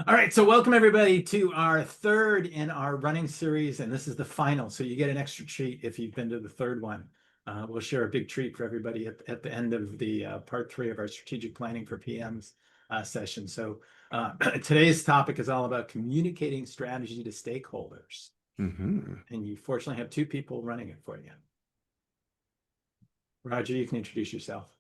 All right, so welcome everybody to our third in our running series, and this is the final. So you get an extra treat if you've been to the third one. We'll share a big treat for everybody at the end of the part 3 of our strategic planning for PMs session. So today's topic is all about communicating strategy to stakeholders. Mm-hmm. And you fortunately have 2 people running it for you. Roger, you can introduce yourself.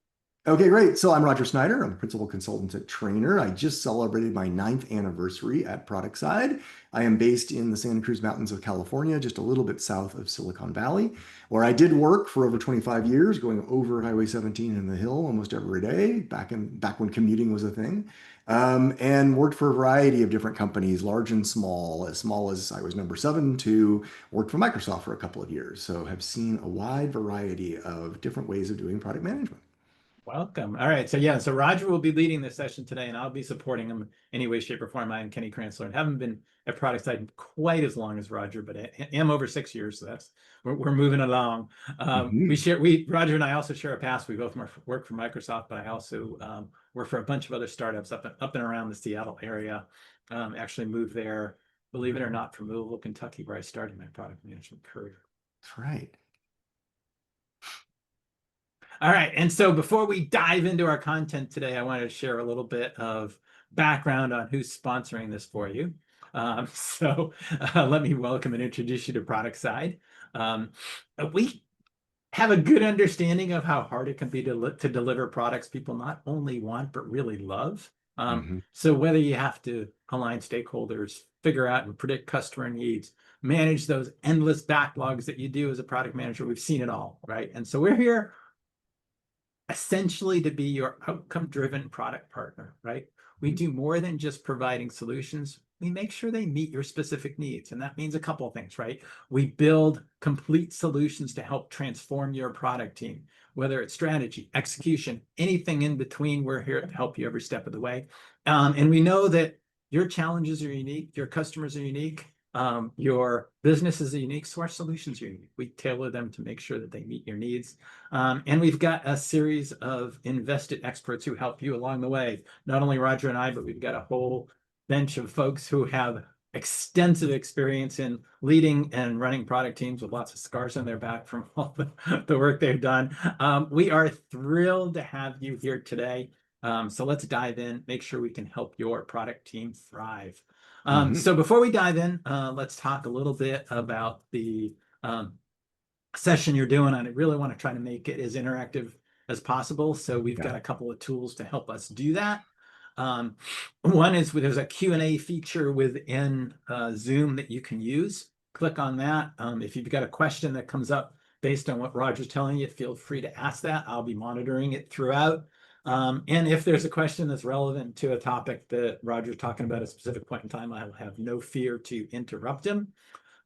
Okay, great. So I'm Roger Snyder. I'm a principal consultant at Trainer. I just celebrated my 9th anniversary at Productside. I am based in the Santa Cruz Mountains of California, just a little bit south of Silicon Valley, where I did work for over 25 years, going over Highway 17 in the hill almost every day, back when commuting was a thing, and worked for a variety of different companies, large and small as I was number 7 to worked for Microsoft for a couple of years. So have seen a wide variety of different ways of doing product management. Welcome. All right. So Roger will be leading this session today, and I'll be supporting him any way, shape, or form. I am Kenny Kranzler and haven't been at Productside quite as long as Roger, but I am over 6 years. So we're moving along. Mhm. Roger and I also share a past. We both work for Microsoft, but I also work for a bunch of other startups up and around the Seattle area. Actually moved there, believe it or not, from Louisville, Kentucky, where I started my product management career. That's right. All right. And so before we dive into our content today, I wanted to share a little bit of background on who's sponsoring this for you. Let me welcome and introduce you to Productside. We have a good understanding of how hard it can be to deliver products people not only want, but really love. Mhm. So whether you have to align stakeholders, figure out and predict customer needs, manage those endless backlogs that you do as a product manager, we've seen it all, right? And so we're here essentially to be your outcome-driven product partner, right? We do more than just providing solutions. We make sure they meet your specific needs. And that means a couple of things, right? We build complete solutions to help transform your product team, whether it's strategy, execution, anything in between. We're here to help you every step of the way. And we know that your challenges are unique, your customers are unique, your business is unique, so our solutions are unique. We tailor them to make sure that they meet your needs. And we've got a series of invested experts who help you along the way. Not only Roger and I, but we've got a whole bench of folks who have extensive experience in leading and running product teams with lots of scars on their back from all the work they've done. We are thrilled to have you here today. So let's dive in, make sure we can help your product team thrive. Mhm. So before we dive in, let's talk a little bit about the session you're doing, and I really want to try to make it as interactive as possible. So we've Yeah. got a couple of tools to help us do that. One is there's a Q&A feature within Zoom that you can use. Click on that. If you've got a question that comes up based on what Roger's telling you, feel free to ask that. I'll be monitoring it throughout. And if there's a question that's relevant to a topic that Roger's talking about at a specific point in time, I will have no fear to interrupt him.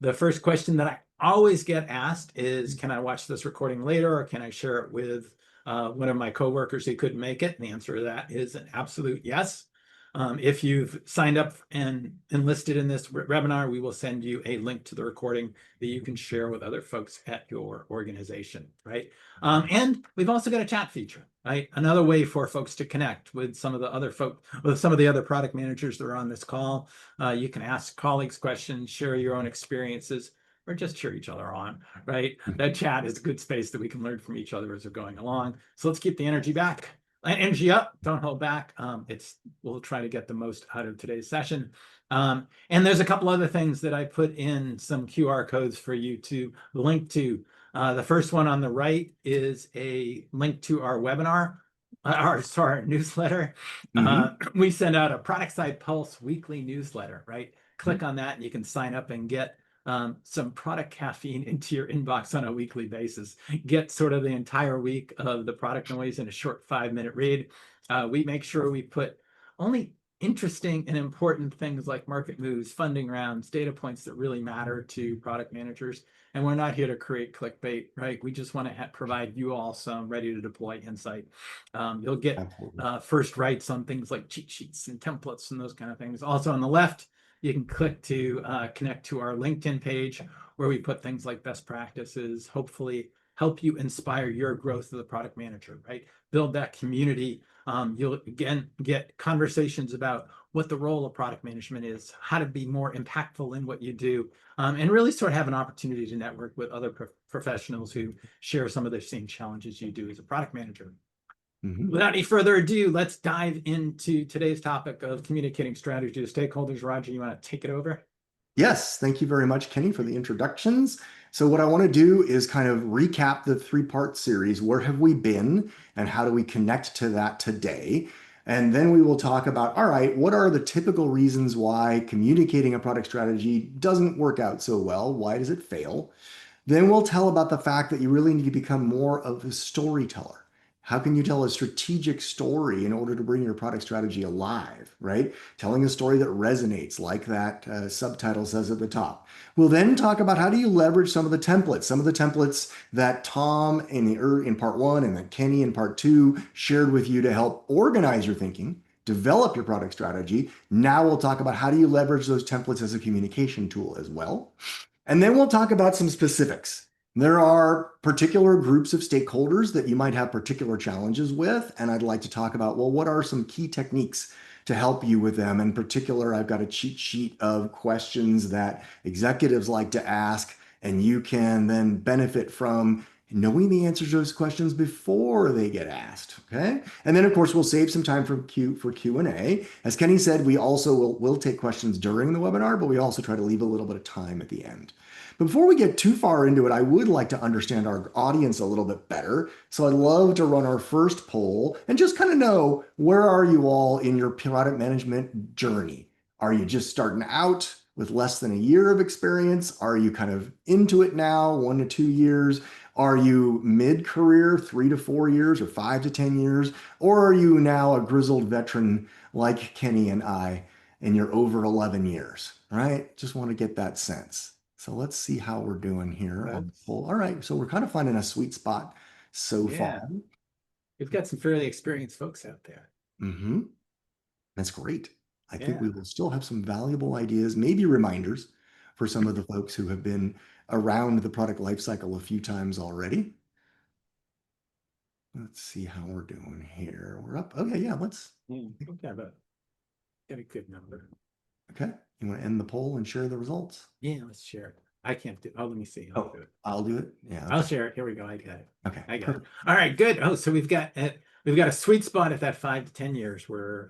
The first question that I always get asked is, can I watch this recording later, or can I share it with one of my coworkers who couldn't make it? And the answer to that is an absolute yes. If you've signed up and enlisted in this webinar, we will send you a link to the recording that you can share with other folks at your organization, right? And we've also got a chat feature, right? Another way for folks to connect with some of the other product managers that are on this call. You can ask colleagues questions, share your own experiences, or just cheer each other on, right? That chat is a good space that we can learn from each other as we're going along. So let's keep the energy back. Energy up, don't hold back. We'll try to get the most out of today's session. And there's a couple other things that I put in some QR codes for you to link to. The first one on the right is a link to our webinar, our newsletter. Mhm. We send out a Productside Pulse weekly newsletter, right? Click on that and you can sign up and get some product caffeine into your inbox on a weekly basis. Get sort of the entire week of the product noise in a short 5-minute read. We make sure we put only interesting and important things like market moves, funding rounds, data points that really matter to product managers. And we're not here to create clickbait, right? We just want to provide you all some ready to deploy insight. You'll get Absolutely. first rights on things like cheat sheets and templates and those kind of things. Also on the left, you can click to connect to our LinkedIn page where we put things like best practices, hopefully help you inspire your growth as a product manager, right? Build that community. You'll again get conversations about what the role of product management is, how to be more impactful in what you do, and really sort of have an opportunity to network with other professionals who share some of the same challenges you do as a product manager. Without any further ado, let's dive into today's topic of communicating strategy to stakeholders. Roger, you want to take it over? Yes, thank you very much, Kenny, for the introductions. So what I want to do is kind of recap the three-part series. Where have we been and how do we connect to that today? And then we will talk about, all right, what are the typical reasons why communicating a product strategy doesn't work out so well? Why does it fail? Then we'll tell about the fact that you really need to become more of a storyteller. How can you tell a strategic story in order to bring your product strategy alive, right? Telling a story that resonates, like that subtitle says at the top. We'll then talk about how do you leverage some of the templates that Tom in part one and that Kenny in part two shared with you to help organize your thinking, develop your product strategy. Now we'll talk about how do you leverage those templates as a communication tool as well. And then we'll talk about some specifics. There are particular groups of stakeholders that you might have particular challenges with, and I'd like to talk about, well, what are some key techniques to help you with them? In particular, I've got a cheat sheet of questions that executives like to ask, and you can then benefit from knowing the answers to those questions before they get asked, okay? And then, of course, we'll save some time for Q&A. As Kenny said, we also will take questions during the webinar, but we also try to leave a little bit of time at the end. But before we get too far into it, I would like to understand our audience a little bit better. So I'd love to run our first poll and just kind of know, where are you all in your product management journey? Are you just starting out with less than a year of experience? Are you kind of into it now, 1 to 2 years? Are you mid-career, 3 to 4 years or 5 to 10 years? Or are you now a grizzled veteran like Kenny and I, and you're over 11 years, right? Just want to get that sense. So let's see how we're doing here on the poll. All right, so we're kind of finding a sweet spot so far. We've got some fairly experienced folks out there. That's great. I think we will still have some valuable ideas, maybe reminders for some of the folks who have been around the product lifecycle a few times already. Let's see how we're doing here. We're up. Okay, yeah, let's. Okay, but get a good number. Okay, you want to end the poll and share the results? Yeah, let's share it. I can't do. Oh, let me see. I'll do it. I'll do it. Yeah, okay. I'll share it. Here we go. I got it. Okay, I got it. All right, good. Oh, so we've got a sweet spot at that 5 to 10 years where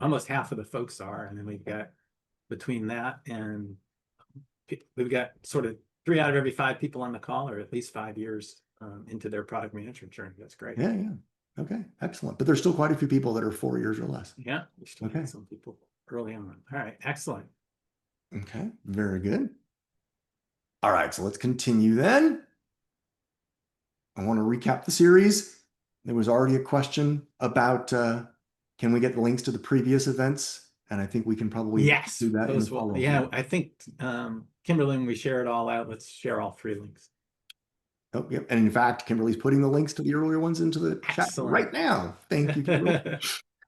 almost half of the folks are, and then we've got between that and we've got sort of 3 out of every 5 people on the call are at least 5 years into their product management journey. That's great. Yeah. Okay, excellent. But there's still quite a few people that are 4 years or less. Yeah, we still have some people early on. All right, excellent. Okay, very good. All right, so let's continue then. I want to recap the series. There was already a question about can we get the links to the previous events? And I think we can probably do that in the follow-up. Yeah, I think Kimberly, when we share it all out, let's share all 3 links. Oh, yep. And in fact, Kimberly's putting the links to the earlier ones into the chat right now. Thank you, Kimberly.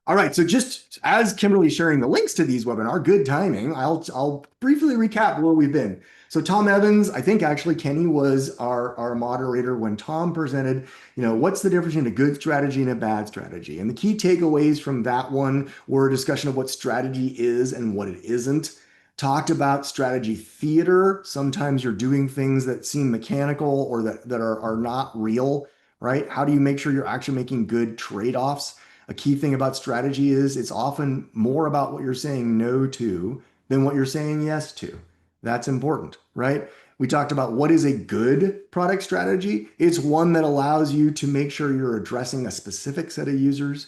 All right, so just as Kimberly's sharing the links to these webinar, good timing, I'll briefly recap where we've been. So Tom Evans, I think actually Kenny was our moderator when Tom presented, what's the difference between a good strategy and a bad strategy? And the key takeaways from that one were a discussion of what strategy is and what it isn't. Talked about strategy theater. Sometimes you're doing things that seem mechanical or that are not real, right? How do you make sure you're actually making good trade-offs? A key thing about strategy is it's often more about what you're saying no to than what you're saying yes to. That's important, right? We talked about what is a good product strategy. It's one that allows you to make sure you're addressing a specific set of users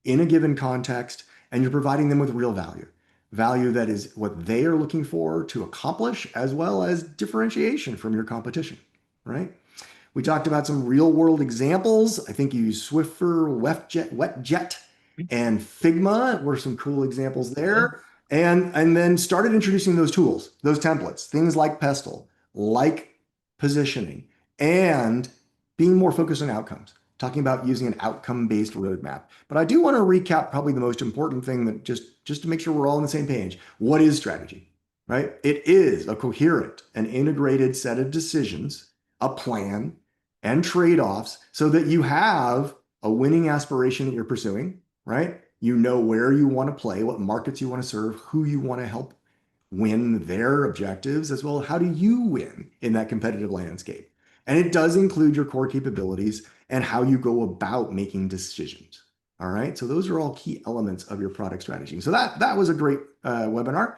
in a given context, and you're providing them with real value that is what they are looking for to accomplish, as well as differentiation from your competition, right? We talked about some real world examples. I think you used Swiffer, WetJet, and Figma were some cool examples there. And then started introducing those tools, those templates, things like Pestle, like positioning, and being more focused on outcomes, talking about using an outcome-based roadmap. But I do want to recap probably the most important thing that just to make sure we're all on the same page. What is strategy, right? It is a coherent and integrated set of decisions, a plan, and trade-offs so that you have a winning aspiration that you're pursuing, right? You know where you want to play, what markets you want to serve, who you want to help win their objectives, as well as how do you win in that competitive landscape. And it does include your core capabilities and how you go about making decisions. All right. So those are all key elements of your product strategy. So that was a great webinar.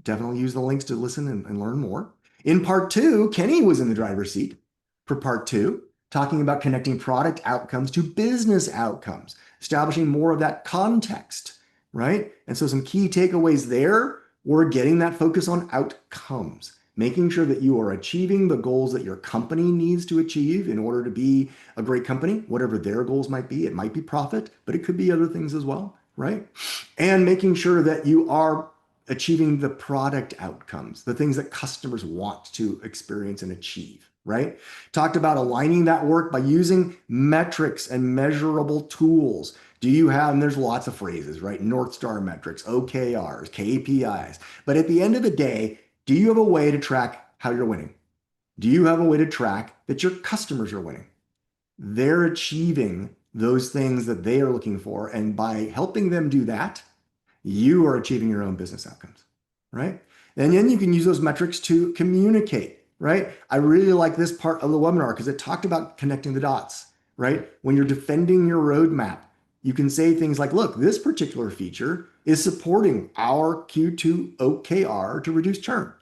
Definitely use the links to listen and learn more. In part two, Kenny was in the driver's seat for part two, talking about connecting product outcomes to business outcomes, establishing more of that context, right? And so some key takeaways there were getting that focus on outcomes, making sure that you are achieving the goals that your company needs to achieve in order to be a great company, whatever their goals might be. It might be profit, but it could be other things as well, right? And making sure that you are achieving the product outcomes, the things that customers want to experience and achieve, right? Talked about aligning that work by using metrics and measurable tools. Do you have, and there's lots of phrases, right? North Star metrics, OKRs, KPIs. But at the end of the day, do you have a way to track how you're winning? Do you have a way to track that your customers are winning? They're achieving those things that they are looking for. And by helping them do that, you are achieving your own business outcomes, right? And then you can use those metrics to communicate, right? I really like this part of the webinar because it talked about connecting the dots, right? When you're defending your roadmap, you can say things like, look, this particular feature is supporting our Q2 OKR to reduce churn.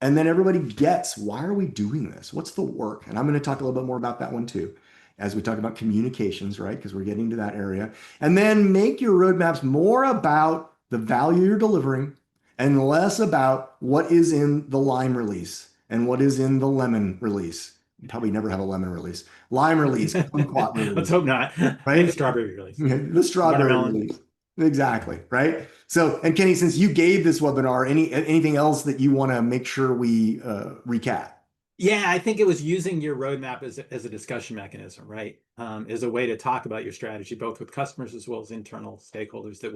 And then everybody gets, why are we doing this? What's the work? And I'm going to talk a little bit more about that one too, as we talk about communications, right? Because we're getting to that area. And then make your roadmaps more about the value you're delivering and less about what is in the lime release and what is in the lemon release. You probably never have a lemon release. Lime release, kumquat Let's release, hope not. right? Strawberry release. The strawberry Watermelon. release. Exactly, right? So, and Kenny, since you gave this webinar, anything else that you want to make sure we recap? Yeah, I think it was using your roadmap as a discussion mechanism, right? As a way to talk about your strategy, both with customers as well as internal stakeholders that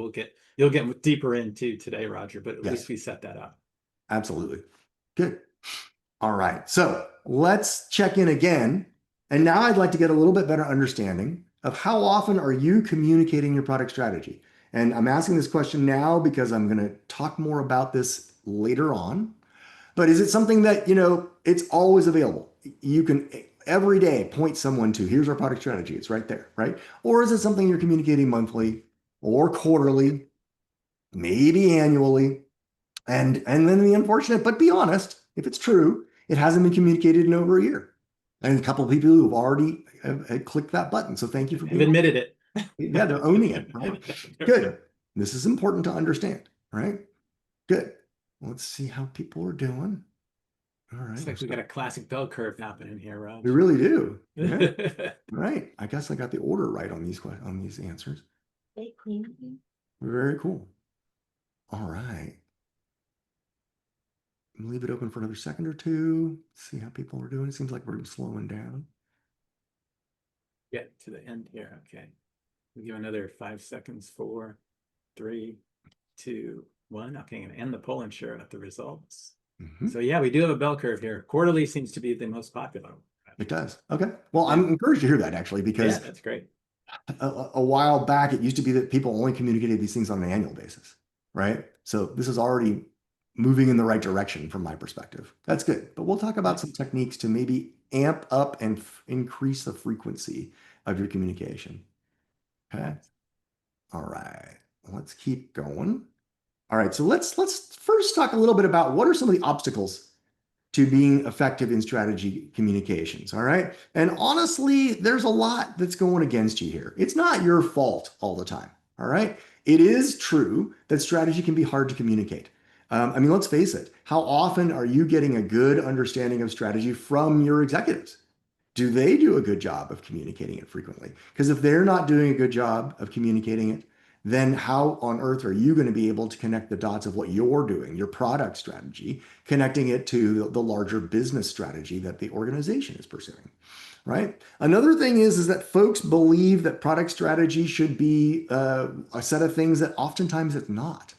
you'll get deeper into today, Roger, but at least Yes, we set that up. absolutely. Good. All right. So let's check in again. And now I'd like to get a little bit better understanding of how often are you communicating your product strategy? And I'm asking this question now because I'm going to talk more about this later on. But is it something that, it's always available? You can every day point someone to, here's our product strategy. It's right there, right? Or is it something you're communicating monthly or quarterly, maybe annually? And then the unfortunate, but be honest, if it's true, it hasn't been communicated in over a year. And a couple of people who've already have clicked that button. So thank you for Have being, admitted it. yeah, they're owning it, right? Good. This is important to understand, right? Good. Let's see how people are doing. All right. Looks like we got a classic bell curve happening here, Raj. We really do. Yeah. Right. I guess I got the order right on these answers. Very cool. All right. Leave it open for another second or two. See how people are doing. It seems like we're slowing down. Get to the end here. Okay. We'll give another 5 seconds. 4, 3, 2, 1. Okay, I'm going to end the poll and share out the results. So yeah, we do have a bell curve here. Quarterly seems to be the most popular. It does. Okay. Well, I'm encouraged to hear that actually, because yeah, that's great. A while back, it used to be that people only communicated these things on an annual basis, right? So this is already moving in the right direction from my perspective. That's good. But we'll talk about some techniques to maybe amp up and increase the frequency of your communication. Okay. All right. Let's keep going. All right. So let's first talk a little bit about what are some of the obstacles to being effective in strategy communications. All right. And honestly, there's a lot that's going against you here. It's not your fault all the time. All right. It is true that strategy can be hard to communicate. Let's face it. How often are you getting a good understanding of strategy from your executives? Do they do a good job of communicating it frequently? Because if they're not doing a good job of communicating it, then how on earth are you going to be able to connect the dots of what you're doing, your product strategy, connecting it to the larger business strategy that the organization is pursuing, right? Another thing is that folks believe that product strategy should be a set of things that oftentimes it's not.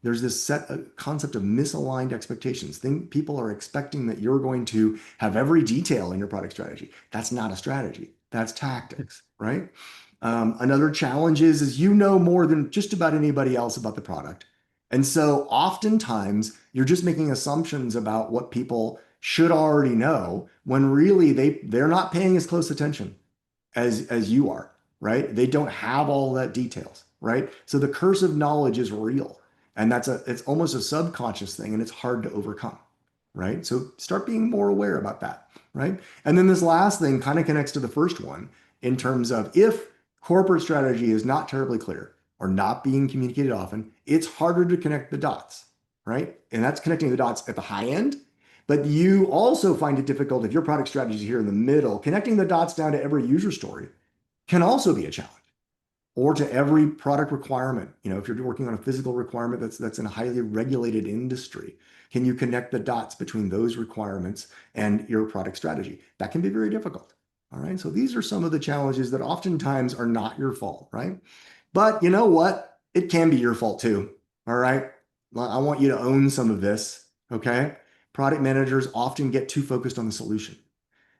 There's this concept of misaligned expectations. People are expecting that you're going to have every detail in your product strategy. That's not a strategy. That's tactics, right? Another challenge is you know more than just about anybody else about the product. And so oftentimes you're just making assumptions about what people should already know when really they're not paying as close attention as you are, right? They don't have all that details, right? So the curse of knowledge is real. And it's almost a subconscious thing and it's hard to overcome, right? So start being more aware about that, right? And then this last thing kind of connects to the first one in terms of if corporate strategy is not terribly clear or not being communicated often, it's harder to connect the dots, right? And that's connecting the dots at the high end. But you also find it difficult if your product strategy is here in the middle. Connecting the dots down to every user story can also be a challenge, or to every product requirement. If you're working on a physical requirement that's in a highly regulated industry, can you connect the dots between those requirements and your product strategy? That can be very difficult. All right. So these are some of the challenges that oftentimes are not your fault, right? But you know what? It can be your fault too. All right. I want you to own some of this. Okay. Product managers often get too focused on the solution.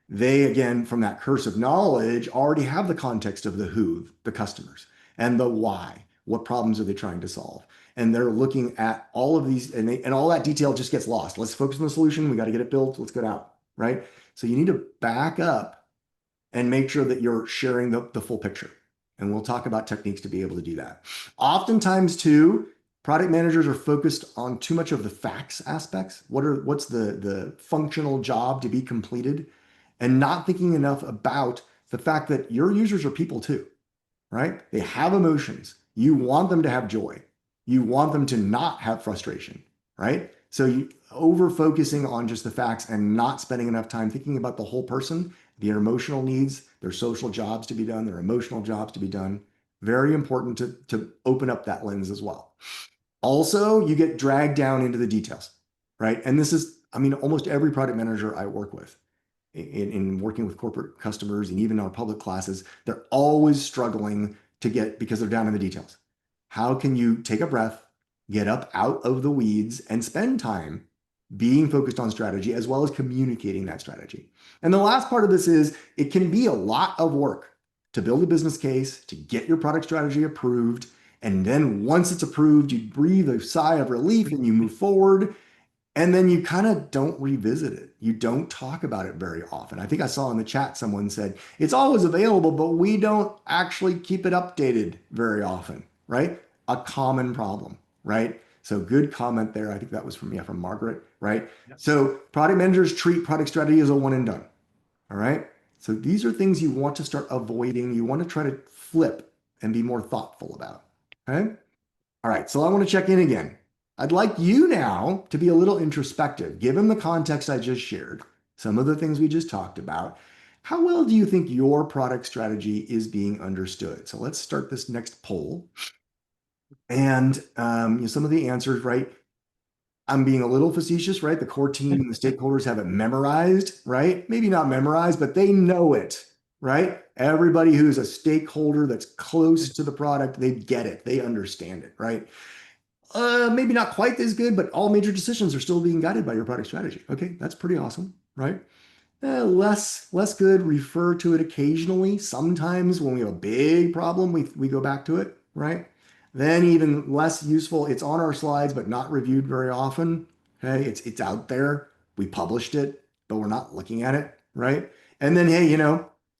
They, again, from that curse of knowledge, already have the context of the who, the customers, and the why. What problems are they trying to solve? And they're looking at all of these, and all that detail just gets lost. Let's focus on the solution. We got to get it built. Let's get out, right? So you need to back up and make sure that you're sharing the full picture. And we'll talk about techniques to be able to do that. Oftentimes, too, product managers are focused on too much of the facts aspects. What's the functional job to be completed? And not thinking enough about the fact that your users are people too, right? They have emotions. You want them to have joy. You want them to not have frustration, right? So you over focusing on just the facts and not spending enough time thinking about the whole person, their emotional needs, their social jobs to be done, their emotional jobs to be done. Very important to open up that lens as well. Also, you get dragged down into the details, right? And this is, almost every product manager I work with in working with corporate customers and even our public classes, they're always struggling to get because they're down in the details. How can you take a breath, get up out of the weeds, and spend time being focused on strategy as well as communicating that strategy? And the last part of this is it can be a lot of work to build a business case, to get your product strategy approved. And then once it's approved, you breathe a sigh of relief and you move forward. And then you kind of don't revisit it. You don't talk about it very often. I think I saw in the chat someone said, it's always available, but we don't actually keep it updated very often, right? A common problem, right? So good comment there. I think that was from Margaret, right? Yep. So product managers treat product strategy as a one and done, all right? So these are things you want to start avoiding. You want to try to flip and be more thoughtful about, okay? All right, so I want to check in again. I'd like you now to be a little introspective, given the context I just shared, some of the things we just talked about. How well do you think your product strategy is being understood? So let's start this next poll. And some of the answers, right? I'm being a little facetious, right? The core team and the stakeholders have it memorized, right? Maybe not memorized, but they know it, right? Everybody who's a stakeholder that's close to the product, they get it, they understand it, right? Maybe not quite as good, but all major decisions are still being guided by your product strategy. Okay, that's pretty awesome, right? Less good, refer to it occasionally. Sometimes when we have a big problem, we go back to it, right? Then even less useful, it's on our slides, but not reviewed very often. Okay, it's out there. We published it, but we're not looking at it, right? And then, hey,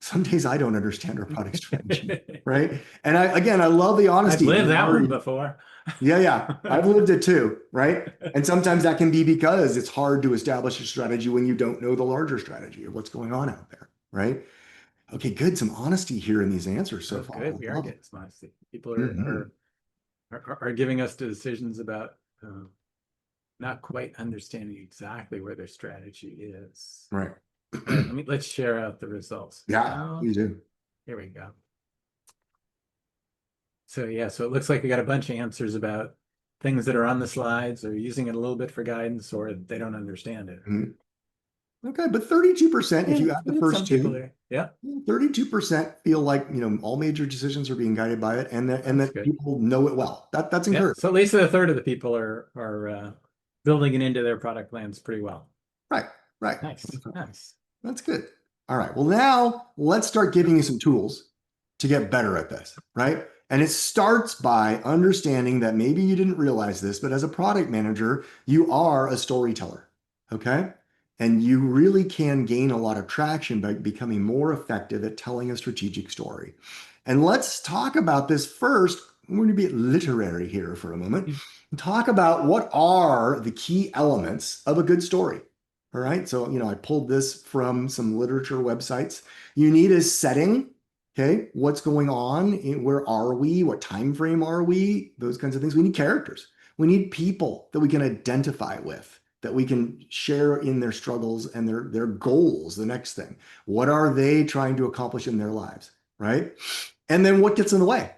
some days I don't understand our product strategy, right? And I love the honesty. I've lived that one before. Yeah, I've lived it too, right? And sometimes that can be because it's hard to establish a strategy when you don't know the larger strategy or what's going on out there, right? Okay, good. Some honesty here in these answers so far. Good. We are getting some honesty. People Mhm. are giving us decisions about not quite understanding exactly where their strategy is. Right. All right, let's share out the results. Yeah, please do. Here we go. So yeah, so it looks like we got a bunch of answers about things that are on the slides or using it a little bit for guidance or they don't understand it. Mhm. Okay, but 32%, if you add the first two, yeah, 32% feel like all major decisions are being guided by it, and that good. people know it well. That's Yeah, encouraging. so at least a third of the people are building it into their product plans pretty well. Right, right. Nice, nice. That's good. All right. Well, now let's start giving you some tools to get better at this, right? And it starts by understanding that maybe you didn't realize this, but as a product manager, you are a storyteller, okay? And you really can gain a lot of traction by becoming more effective at telling a strategic story. And let's talk about this first. We're going to be literary here for a moment and talk about what are the key elements of a good story. All right. So, I pulled this from some literature websites. You need a setting. Okay. What's going on? Where are we? What time frame are we? Those kinds of things. We need characters. We need people that we can identify with, that we can share in their struggles and their goals. The next thing. What are they trying to accomplish in their lives? Right. And then what gets in the way?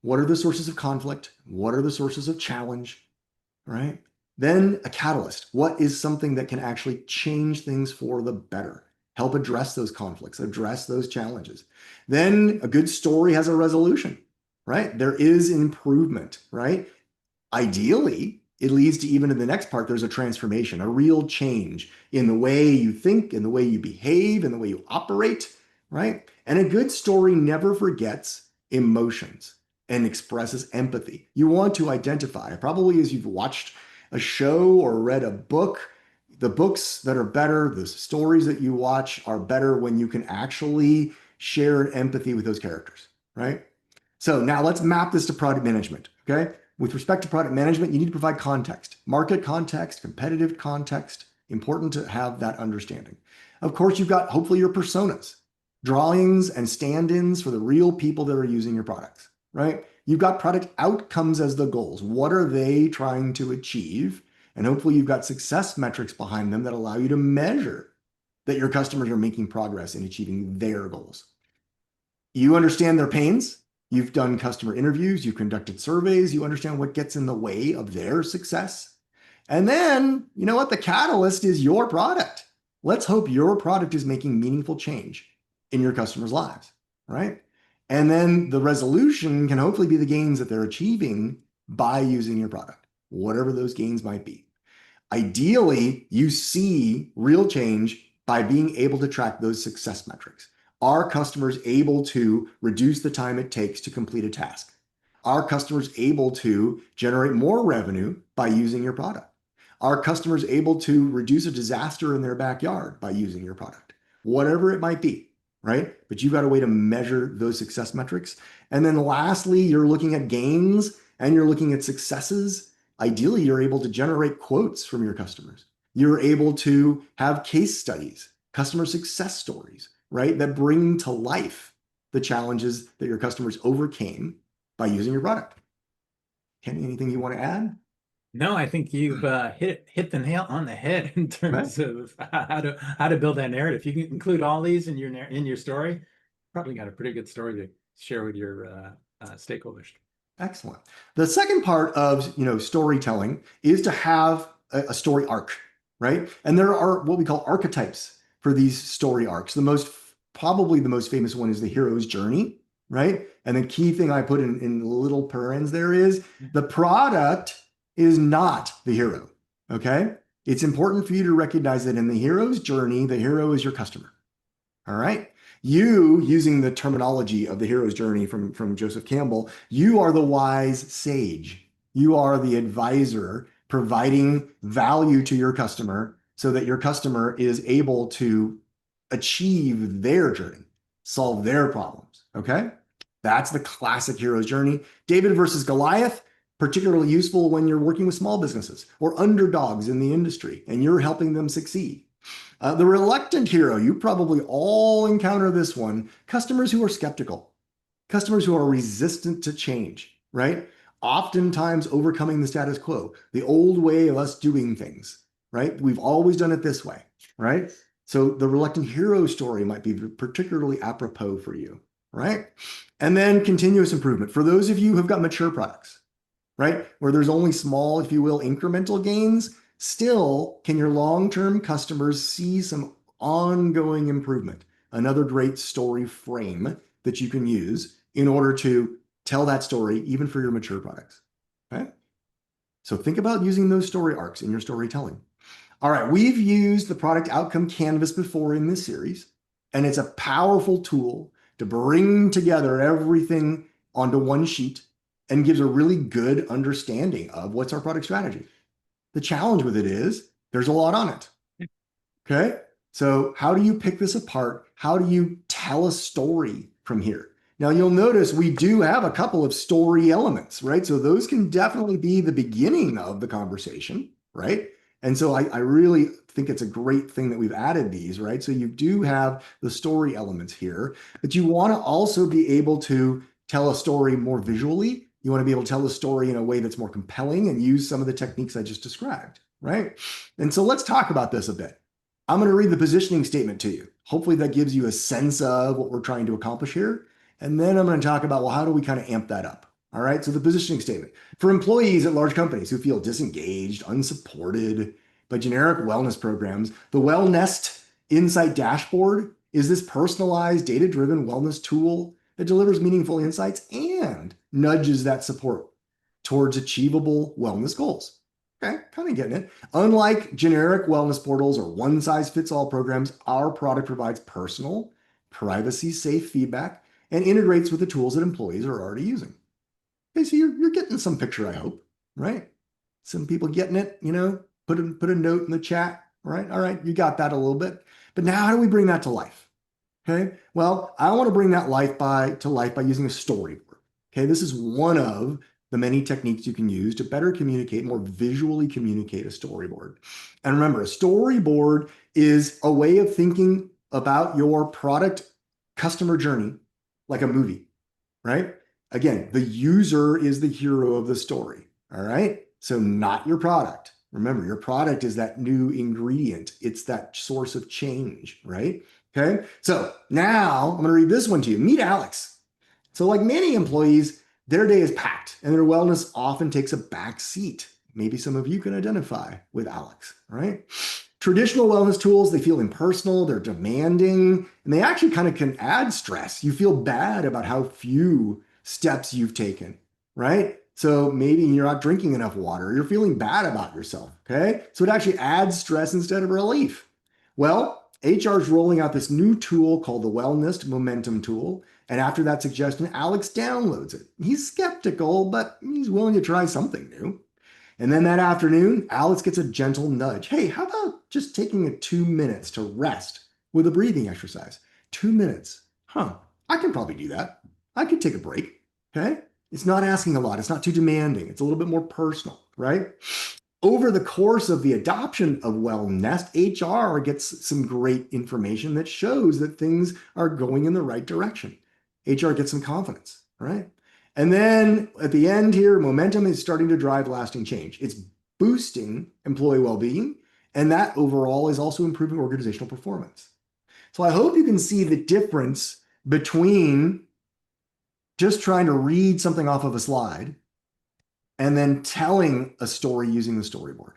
What are the sources of conflict? What are the sources of challenge? Right? Then a catalyst. What is something that can actually change things for the better? Help address those conflicts, address those challenges. Then a good story has a resolution, right? There is improvement, right? Ideally, it leads to even in the next part, there's a transformation, a real change in the way you think, in the way you behave, in the way you operate, right? And a good story never forgets emotions and expresses empathy. You want to identify, probably as you've watched a show or read a book, the books that are better, the stories that you watch are better when you can actually share empathy with those characters, right? So now let's map this to product management, okay? With respect to product management, you need to provide context, market context, competitive context. Important to have that understanding. Of course, you've got hopefully your personas, drawings and stand-ins for the real people that are using your products, right? You've got product outcomes as the goals. What are they trying to achieve? And hopefully you've got success metrics behind them that allow you to measure that your customers are making progress in achieving their goals. You understand their pains. You've done customer interviews, you've conducted surveys, you understand what gets in the way of their success. And then, you know what? The catalyst is your product. Let's hope your product is making meaningful change in your customers' lives, right? And then the resolution can hopefully be the gains that they're achieving by using your product, whatever those gains might be. Ideally, you see real change by being able to track those success metrics. Are customers able to reduce the time it takes to complete a task? Are customers able to generate more revenue by using your product? Are customers able to reduce a disaster in their backyard by using your product? Whatever it might be, right? But you've got a way to measure those success metrics. And then lastly, you're looking at gains and you're looking at successes. Ideally, you're able to generate quotes from your customers. You're able to have case studies, customer success stories, right? That bring to life the challenges that your customers overcame by using your product. Kenny, anything you want to add? No, I think you've hit the nail on the head in terms of how to build that narrative. You can include all these in your story. Probably got a pretty good story to share with your stakeholders. Excellent. The second part of storytelling is to have a story arc, right? And there are what we call archetypes for these story arcs. Probably the most famous one is the hero's journey, right? And the key thing I put in little parens there is the product is not the hero, okay? It's important for you to recognize that in the hero's journey, the hero is your customer, all right? You, using the terminology of the hero's journey from Joseph Campbell, you are the wise sage. You are the advisor providing value to your customer so that your customer is able to achieve their journey, solve their problems, okay? That's the classic hero's journey. David versus Goliath, particularly useful when you're working with small businesses or underdogs in the industry and you're helping them succeed. The reluctant hero, you probably all encounter this one. Customers who are skeptical, customers who are resistant to change, right? Oftentimes overcoming the status quo, the old way of us doing things, right? We've always done it this way, right? So the reluctant hero story might be particularly apropos for you, right? And then continuous improvement. For those of you who've got mature products, right? Where there's only small, if you will, incremental gains, still can your long-term customers see some ongoing improvement? Another great story frame that you can use in order to tell that story, even for your mature products, okay? So think about using those story arcs in your storytelling. All right, we've used the product outcome canvas before in this series, and it's a powerful tool to bring together everything onto one sheet and gives a really good understanding of what's our product strategy. The challenge with it is there's a lot on it. Okay. So how do you pick this apart? How do you tell a story from here? Now you'll notice we do have a couple of story elements, right? So those can definitely be the beginning of the conversation, right? And so I really think it's a great thing that we've added these, right? So you do have the story elements here, but you want to also be able to tell a story more visually. You want to be able to tell the story in a way that's more compelling and use some of the techniques I just described, right? And so let's talk about this a bit. I'm going to read the positioning statement to you. Hopefully that gives you a sense of what we're trying to accomplish here. And then I'm going to talk about, well, how do we kind of amp that up? All right. So the positioning statement for employees at large companies who feel disengaged, unsupported by generic wellness programs, the Wellnest Insight Dashboard is this personalized, data-driven wellness tool that delivers meaningful insights and nudges that support towards achievable wellness goals. Okay, kind of getting it. Unlike generic wellness portals or one-size-fits-all programs, our product provides personal, privacy-safe feedback and integrates with the tools that employees are already using. Okay, so you're getting some picture, I hope, right? Some people getting it, put a note in the chat, right? All right, you got that a little bit. But now how do we bring that to life? Okay, well, I want to bring that to life by using a storyboard. Okay, this is one of the many techniques you can use to better communicate, more visually communicate a storyboard. And remember, a storyboard is a way of thinking about your product customer journey like a movie, right? Again, the user is the hero of the story, all right? So not your product. Remember, your product is that new ingredient. It's that source of change, right? Okay, so now I'm going to read this one to you. Meet Alex. So like many employees, their day is packed and their wellness often takes a back seat. Maybe some of you can identify with Alex, right? Traditional wellness tools, they feel impersonal, they're demanding, and they actually kind of can add stress. You feel bad about how few steps you've taken, right? So maybe you're not drinking enough water, you're feeling bad about yourself, okay? So it actually adds stress instead of relief. Well, HR is rolling out this new tool called the Wellness Momentum Tool. And after that suggestion, Alex downloads it. He's skeptical, but he's willing to try something new. And then that afternoon, Alex gets a gentle nudge. Hey, how about just taking 2 minutes to rest with a breathing exercise? 2 minutes. Huh, I can probably do that. I could take a break. Okay. It's not asking a lot. It's not too demanding. It's a little bit more personal, right? Over the course of the adoption of Wellnest, HR gets some great information that shows that things are going in the right direction. HR gets some confidence, right? And then at the end here, momentum is starting to drive lasting change. It's boosting employee well-being, and that overall is also improving organizational performance. So I hope you can see the difference between just trying to read something off of a slide and then telling a story using the storyboard.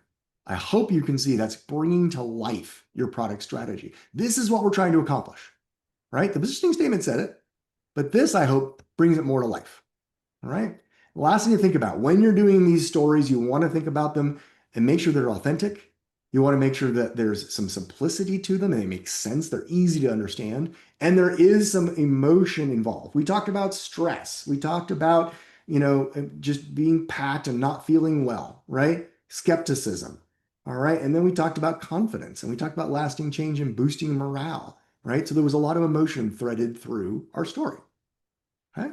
I hope you can see that's bringing to life your product strategy. This is what we're trying to accomplish, right? The positioning statement said it, but this, I hope, brings it more to life, all right? Last thing to think about, when you're doing these stories, you want to think about them and make sure they're authentic. You want to make sure that there's some simplicity to them and they make sense. They're easy to understand. And there is some emotion involved. We talked about stress. We talked about, just being packed and not feeling well, right? Skepticism. All right. And then we talked about confidence and we talked about lasting change and boosting morale, right? So there was a lot of emotion threaded through our story. Okay.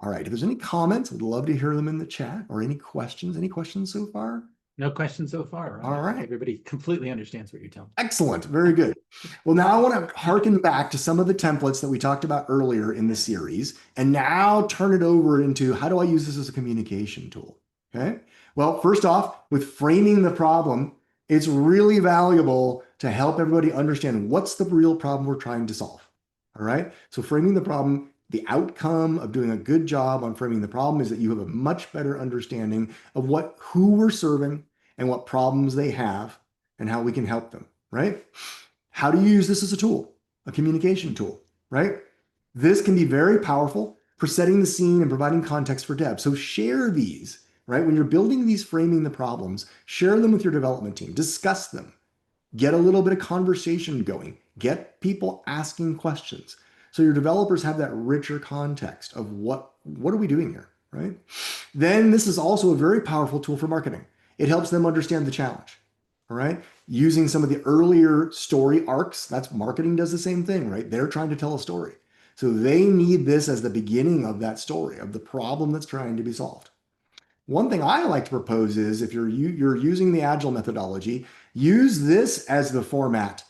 All right. If there's any comments, I'd love to hear them in the chat or any questions. Any questions so far? No questions so far, right? All right. Everybody completely understands what you're telling. Excellent. Very good. Well, now I want to harken back to some of the templates that we talked about earlier in the series and now turn it over into how do I use this as a communication tool? Okay. Well, first off, with framing the problem, it's really valuable to help everybody understand what's the real problem we're trying to solve. All right. So framing the problem, the outcome of doing a good job on framing the problem is that you have a much better understanding of who we're serving and what problems they have and how we can help them, right? How do you use this as a tool, a communication tool, right? This can be very powerful for setting the scene and providing context for devs. So share these, right? When you're building these, framing the problems, share them with your development team, discuss them, get a little bit of conversation going, get people asking questions. So your developers have that richer context of what are we doing here, right? Then this is also a very powerful tool for marketing. It helps them understand the challenge. All right. Using some of the earlier story arcs, that's marketing does the same thing, right? They're trying to tell a story. So they need this as the beginning of that story, of the problem that's trying to be solved. One thing I like to propose is if you're using the agile methodology, use this as the format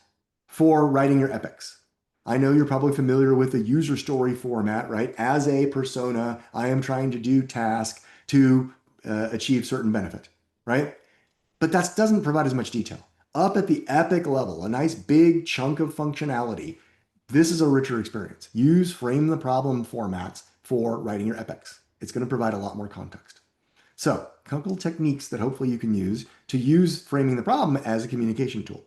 for writing your epics. I know you're probably familiar with the user story format, right? As a persona, I am trying to do task to achieve certain benefit, right? But that doesn't provide as much detail. Up at the epic level, a nice big chunk of functionality. This is a richer experience. Use frame the problem formats for writing your epics. It's going to provide a lot more context. So, a couple techniques that hopefully you can use to use framing the problem as a communication tool.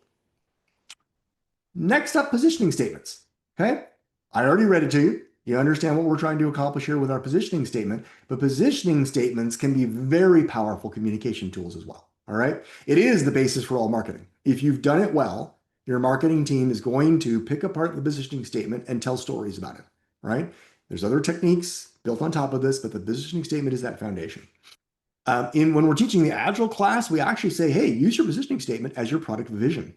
Next up, positioning statements. Okay, I already read it to you. You understand what we're trying to accomplish here with our positioning statement, but positioning statements can be very powerful communication tools as well. All right, it is the basis for all marketing. If you've done it well, your marketing team is going to pick apart the positioning statement and tell stories about it. Right? There's other techniques built on top of this, but the positioning statement is that foundation. When we're teaching the Agile class, we actually say, hey, use your positioning statement as your product vision.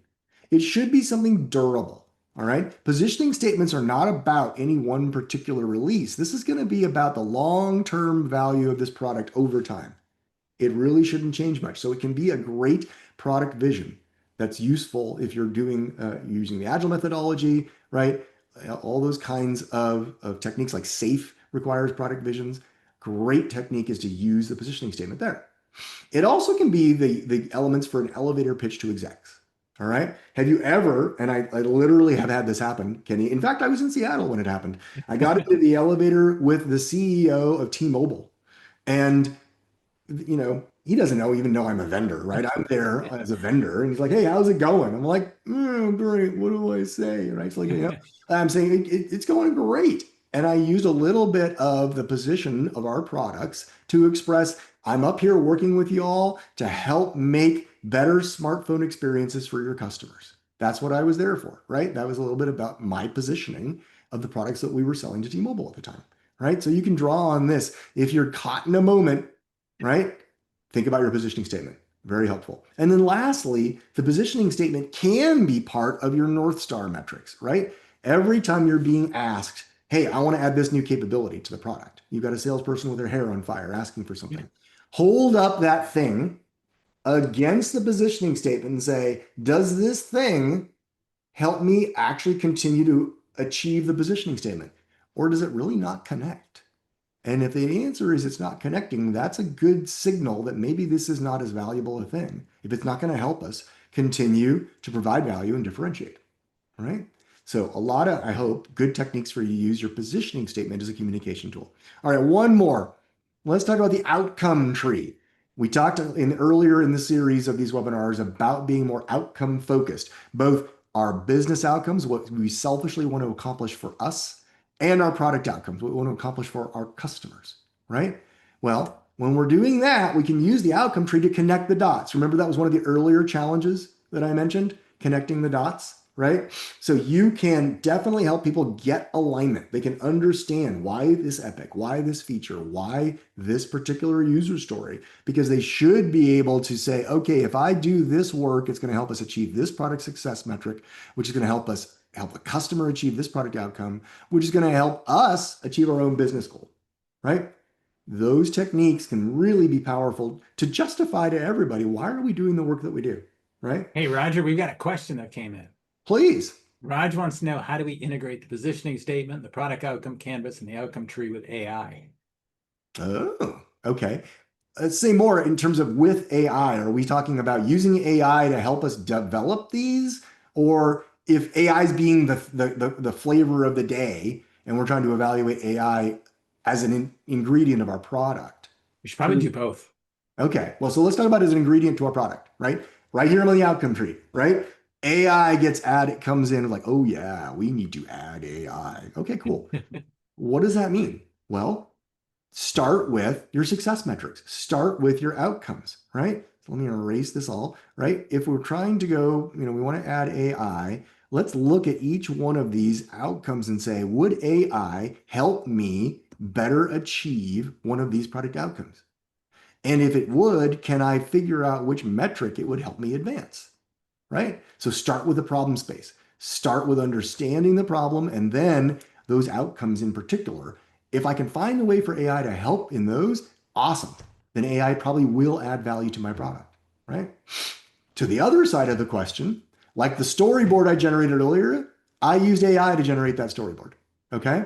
It should be something durable. All right. Positioning statements are not about any one particular release. This is going to be about the long-term value of this product over time. It really shouldn't change much. So it can be a great product vision that's useful if you're doing using the Agile methodology, right? All those kinds of techniques like SAFe requires product visions. Great technique is to use the positioning statement there. It also can be the elements for an elevator pitch to execs. All right. Have you ever, and I literally have had this happen, Kenny. In fact, I was in Seattle when it happened. I got into the elevator with the CEO of T-Mobile. And he doesn't even know I'm a vendor, right? I'm there as a vendor, and he's like, "Hey, how's it going?" I'm like, "Oh, great. What do I say?" Right? It's like, I'm saying it's going great, and I used a little bit of the position of our products to express, "I'm up here working with you all to help make better smartphone experiences for your customers." That's what I was there for, right? That was a little bit about my positioning of the products that we were selling to T-Mobile at the time, right? So you can draw on this if you're caught in a moment, right? Think about your positioning statement. Very helpful. And then lastly, the positioning statement can be part of your North Star metrics, right? Every time you're being asked, hey, I want to add this new capability to the product. You've got a salesperson with their hair on fire asking for something. Yeah. Hold up that thing against the positioning statement and say, does this thing help me actually continue to achieve the positioning statement? Or does it really not connect? And if the answer is it's not connecting, that's a good signal that maybe this is not as valuable a thing. If it's not going to help us continue to provide value and differentiate, right? So a lot of, I hope, good techniques for you to use your positioning statement as a communication tool. All right, one more. Let's talk about the outcome tree. We talked earlier in the series of these webinars about being more outcome focused, both our business outcomes, what we selfishly want to accomplish for us, and our product outcomes, what we want to accomplish for our customers, right? Well, when we're doing that, we can use the outcome tree to connect the dots. Remember that was one of the earlier challenges that I mentioned, connecting the dots, right? So you can definitely help people get alignment. They can understand why this epic, why this feature, why this particular user story, because they should be able to say, okay, if I do this work, it's going to help us achieve this product success metric, which is going to help the customer achieve this product outcome, which is going to help us achieve our own business goal, right? Those techniques can really be powerful to justify to everybody, why are we doing the work that we do, right? Hey, Roger, we've got a question that came in. Please. Raj wants to know, how do we integrate the positioning statement, the product outcome canvas, and the outcome tree with AI? Oh, okay. Let's say more in terms of with AI. Are we talking about using AI to help us develop these? Or if AI is being the flavor of the day and we're trying to evaluate AI as an ingredient of our product? We should probably do both. Okay, well, so let's talk about it as an ingredient to our product, right? Right here on the outcome tree, right? AI gets added, comes in like, oh yeah, we need to add AI. Okay, cool. What does that mean? Well, start with your success metrics. Start with your outcomes, right? So let me erase this all, right? If we're trying to go, we want to add AI, Let's look at each one of these outcomes and say, would AI help me better achieve one of these product outcomes? And if it would, can I figure out which metric it would help me advance? Right? So start with the problem space. Start with understanding the problem and then those outcomes in particular. If I can find a way for AI to help in those, awesome. Then AI probably will add value to my product, right? To the other side of the question, like the storyboard I generated earlier, I used AI to generate that storyboard. Okay.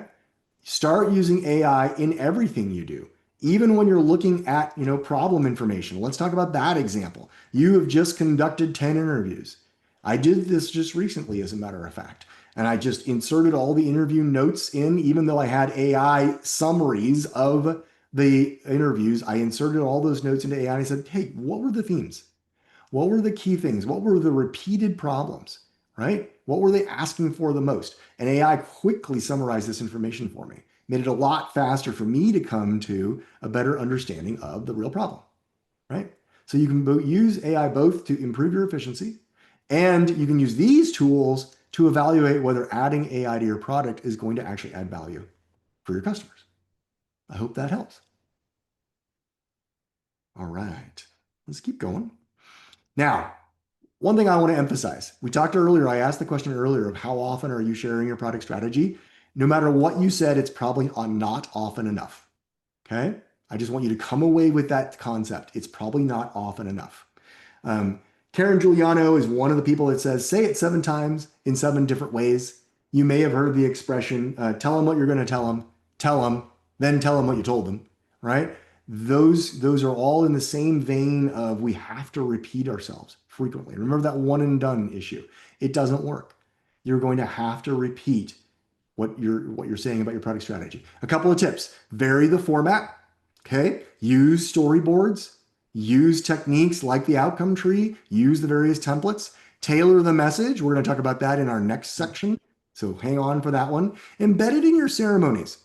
Start using AI in everything you do. Even when you're looking at, problem information. Let's talk about that example. You have just conducted 10 interviews. I did this just recently, as a matter of fact. And I just inserted all the interview notes in, even though I had AI summaries of the interviews. I inserted all those notes into AI and I said, hey, what were the themes? What were the key things? What were the repeated problems, right? What were they asking for the most? And AI quickly summarized this information for me, made it a lot faster for me to come to a better understanding of the real problem, right? So you can use AI both to improve your efficiency, and you can use these tools to evaluate whether adding AI to your product is going to actually add value for your customers. I hope that helps. All right, let's keep going. Now, one thing I want to emphasize, we talked earlier, I asked the question earlier of how often are you sharing your product strategy? No matter what you said, it's probably not often enough. Okay. I just want you to come away with that concept. It's probably not often enough. Um, Karen Giuliano is one of the people that says, say it 7 times in 7 different ways. You may have heard the expression, tell them what you're going to tell them, then tell them what you told them, right? Those are all in the same vein of we have to repeat ourselves frequently. Remember that one and done issue. It doesn't work. You're going to have to repeat what you're saying about your product strategy. A couple of tips. Vary the format. Okay. Use storyboards. Use techniques like the outcome tree. Use the various templates. Tailor the message. We're going to talk about that in our next section. So hang on for that one. Embed it in your ceremonies.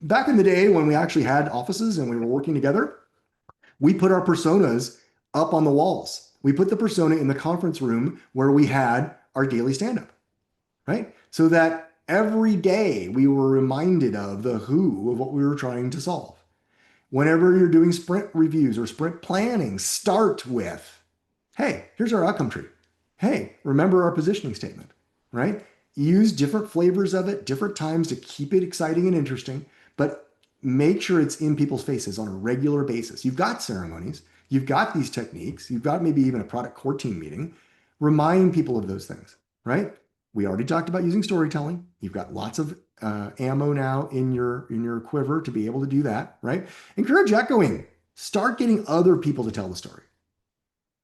Back in the day when we actually had offices and we were working together, we put our personas up on the walls. We put the persona in the conference room where we had our daily stand-up, right? So that every day we were reminded of the who of what we were trying to solve. Whenever you're doing sprint reviews or sprint planning, start with, hey, here's our outcome tree. Hey, remember our positioning statement, right? Use different flavors of it, different times to keep it exciting and interesting, but make sure it's in people's faces on a regular basis. You've got ceremonies, you've got these techniques, you've got maybe even a product core team meeting. Remind people of those things, right? We already talked about using storytelling. You've got lots of ammo now in your quiver to be able to do that, right? Encourage echoing. Start getting other people to tell the story.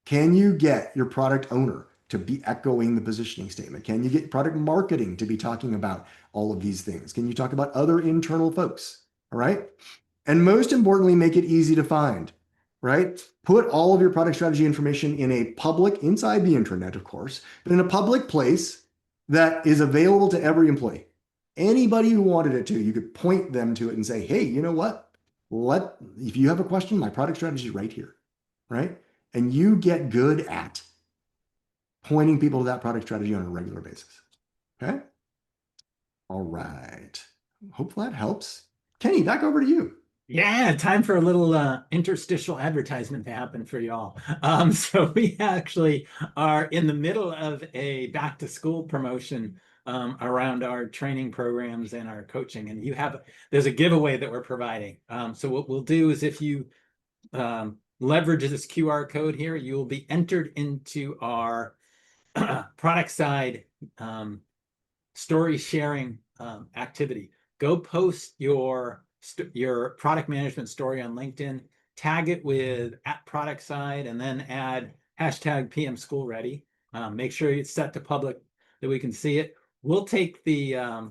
Can you get your product owner to be echoing the positioning statement? Can you get product marketing to be talking about all of these things? Can you talk about other internal folks? All right. And most importantly, make it easy to find, right? Put all of your product strategy information in a public, inside the intranet, of course, but in a public place that is available to every employee. Anybody who wanted it to, you could point them to it and say, hey, you know what? If you have a question, my product strategy is right here, right? And you get good at pointing people to that product strategy on a regular basis. Okay. All right. Hope that helps. Kenny, back over to you. Yeah, time for a little interstitial advertisement to happen for y'all. So we actually are in the middle of a back to school promotion around our training programs and our coaching. And there's a giveaway that we're providing. So what we'll do is if you leverage this QR code here, you will be entered into our product side story sharing activity. Go post your product management story on LinkedIn, tag it with @Productside, and then add hashtag PM School Ready. Make sure it's set to public that we can see it. We'll take the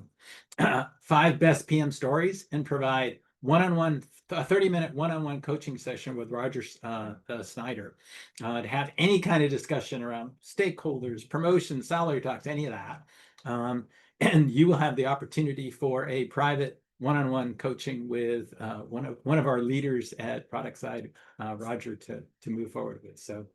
5 best PM stories and provide a 30-minute one-on-one coaching session with Roger Snyder to have any kind of discussion around stakeholders, promotions, salary talks, any of that. And you will have the opportunity for a private one-on-one coaching with one of our leaders at Productside, Roger, to move forward with. So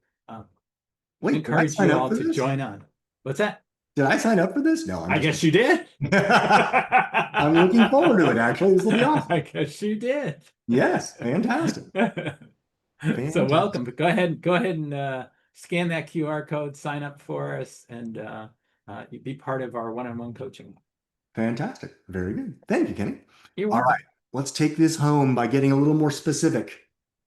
Wait, can I encourage sign you up all for to this? join on. What's that? Did I sign up for this? No, I'm I just guess you did. kidding. I'm looking forward to it, actually. This will be awesome. I guess you did. Yes, fantastic. So welcome. Fantastic. But go ahead and scan that QR code, sign up for us, and be part of our one-on-one coaching. Fantastic. Very good. Thank you, Kenny. You're All welcome. right, let's take this home by getting a little more specific.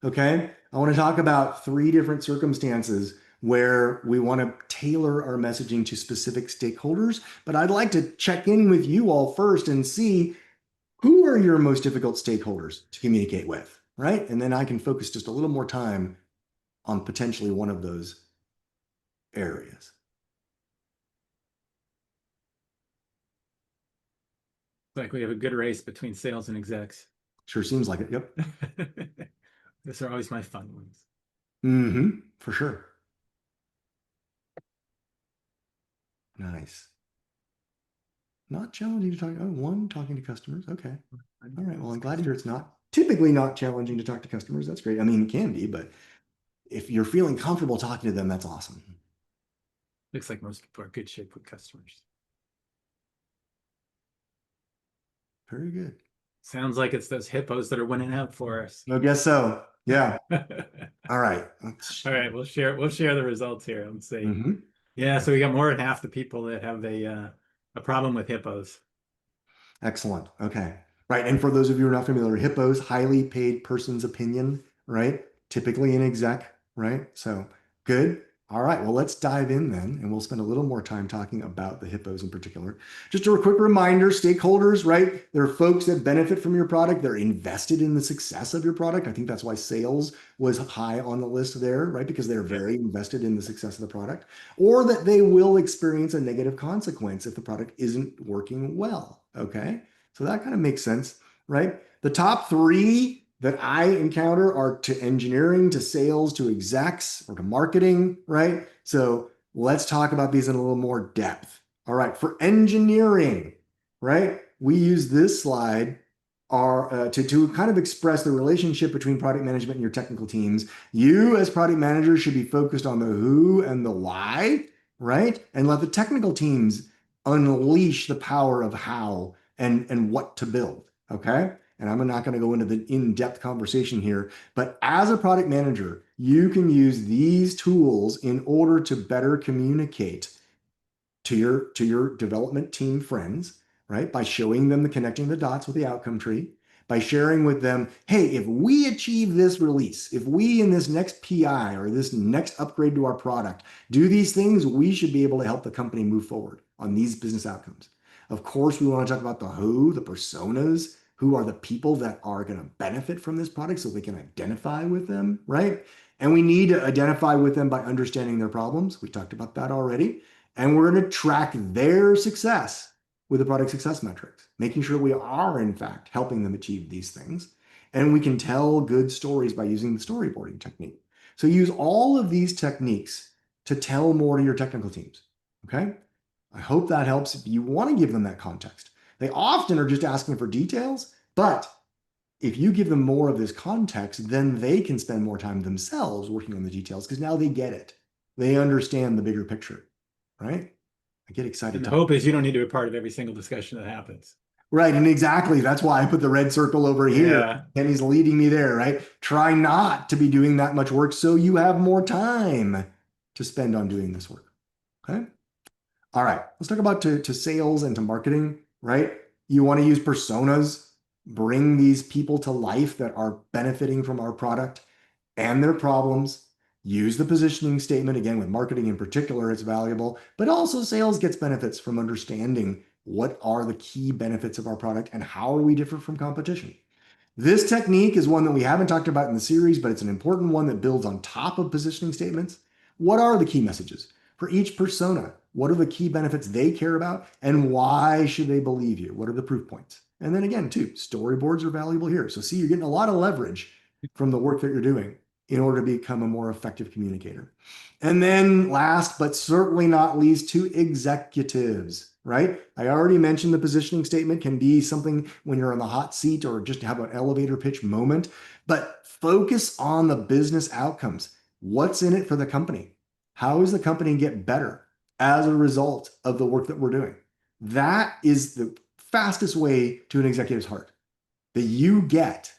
Okay. I want to talk about three different circumstances where we want to tailor our messaging to specific stakeholders. But I'd like to check in with you all first and see who are your most difficult stakeholders to communicate with, right? And then I can focus just a little more time on potentially one of those areas. Like we have a good race between sales and execs. Sure seems like it. Yep. Those are always my fun ones. For sure. Nice. Not challenging to talk. Oh, one, talking to customers. Okay. All right. Well, I'm glad to hear it's not typically not challenging to talk to customers. That's great. I mean, it can be, but if you're feeling comfortable talking to them, that's awesome. Looks like most people are in good shape with customers. Very good. Sounds like it's those hippos that are winning out for us. I guess so. Yeah. All All right. right, we'll share the results here. Let's see. Mhm. Yeah, so we got more than half the people that have a problem with hippos. Excellent. Okay. Right. And for those of you who are not familiar, hippos, highly paid person's opinion, right? Typically an exec, right? So good. All right. Well, let's dive in then, and we'll spend a little more time talking about the hippos in particular. Just a quick reminder, stakeholders, right? There are folks that benefit from your product. They're invested in the success of your product. I think that's why sales was high on the list there, right? Because they're very invested in the success of the product, or that they will experience a negative consequence if the product isn't working well. Okay. So that kind of makes sense, right? The top three that I encounter are to engineering, to sales, to execs, or to marketing, right? So let's talk about these in a little more depth. All right, for engineering, right? We use this slide to kind of express the relationship between product management and your technical teams. You, as product manager, should be focused on the who and the why, right? And let the technical teams unleash the power of how and what to build, okay? And I'm not going to go into the in-depth conversation here, but as a product manager, you can use these tools in order to better communicate to your development team friends, right? By showing them the connecting the dots with the outcome tree, by sharing with them, hey, if we achieve this release, if we in this next PI or this next upgrade to our product do these things, we should be able to help the company move forward on these business outcomes. Of course, we want to talk about the who, the personas, who are the people that are going to benefit from this product so they can identify with them, right? And we need to identify with them by understanding their problems. We talked about that already. And we're going to track their success with the product success metrics, making sure we are, in fact, helping them achieve these things. And we can tell good stories by using the storyboarding technique. So use all of these techniques to tell more to your technical teams. Okay. I hope that helps. If you want to give them that context, they often are just asking for details, but if you give them more of this context, then they can spend more time themselves working on the details because now they get it. They understand the bigger picture, right? I get excited. And the hope is you don't need to be a part of every single discussion that happens. Right. And exactly. That's why I put the red circle over here. Yeah. And he's leading me there, right? Try not to be doing that much work so you have more time to spend on doing this work. Okay. All right. Let's talk about to sales and to marketing, right? You want to use personas, bring these people to life that are benefiting from our product and their problems. Use the positioning statement. Again, with marketing in particular, it's valuable, but also sales gets benefits from understanding what are the key benefits of our product and how are we different from competition. This technique is one that we haven't talked about in the series, but it's an important one that builds on top of positioning statements. What are the key messages for each persona? What are the key benefits they care about? And why should they believe you? What are the proof points? And then again, too, storyboards are valuable here. So see, you're getting a lot of leverage from the work that you're doing in order to become a more effective communicator. And then last, but certainly not least, to executives, right? I already mentioned the positioning statement can be something when you're on the hot seat or just have an elevator pitch moment, but focus on the business outcomes. What's in it for the company? How does the company get better? as a result of the work that we're doing. That is the fastest way to an executive's heart, that you get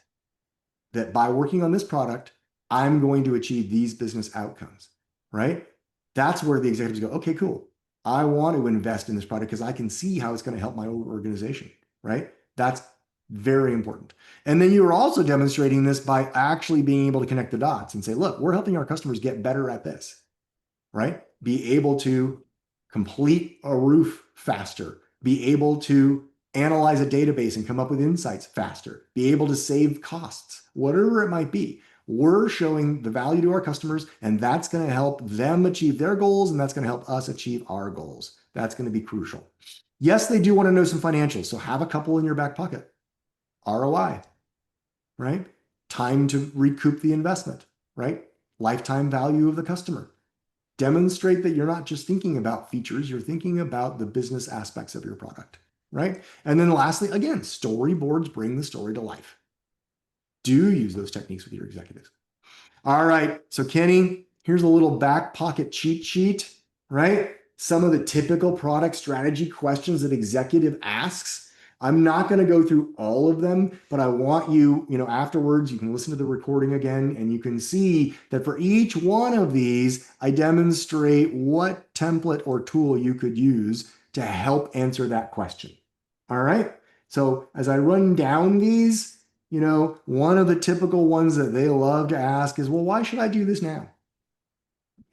that by working on this product, I'm going to achieve these business outcomes, right? That's where the executives go, okay, cool. I want to invest in this product because I can see how it's going to help my organization, right? That's very important. And then you are also demonstrating this by actually being able to connect the dots and say, look, we're helping our customers get better at this, right? Be able to complete a roof faster, be able to analyze a database and come up with insights faster, be able to save costs, whatever it might be. We're showing the value to our customers, and that's going to help them achieve their goals, and that's going to help us achieve our goals. That's going to be crucial. Yes, they do want to know some financials, so have a couple in your back pocket. ROI, right? Time to recoup the investment, right? Lifetime value of the customer. Demonstrate that you're not just thinking about features, you're thinking about the business aspects of your product, right? And then lastly, again, storyboards bring the story to life. Do use those techniques with your executives. All right, so Kenny, here's a little back pocket cheat sheet, right? Some of the typical product strategy questions that executive asks. I'm not going to go through all of them, but I want you, afterwards, you can listen to the recording again and you can see that for each one of these, I demonstrate what template or tool you could use to help answer that question. All right. So as I run down these, one of the typical ones that they love to ask is, well, why should I do this now?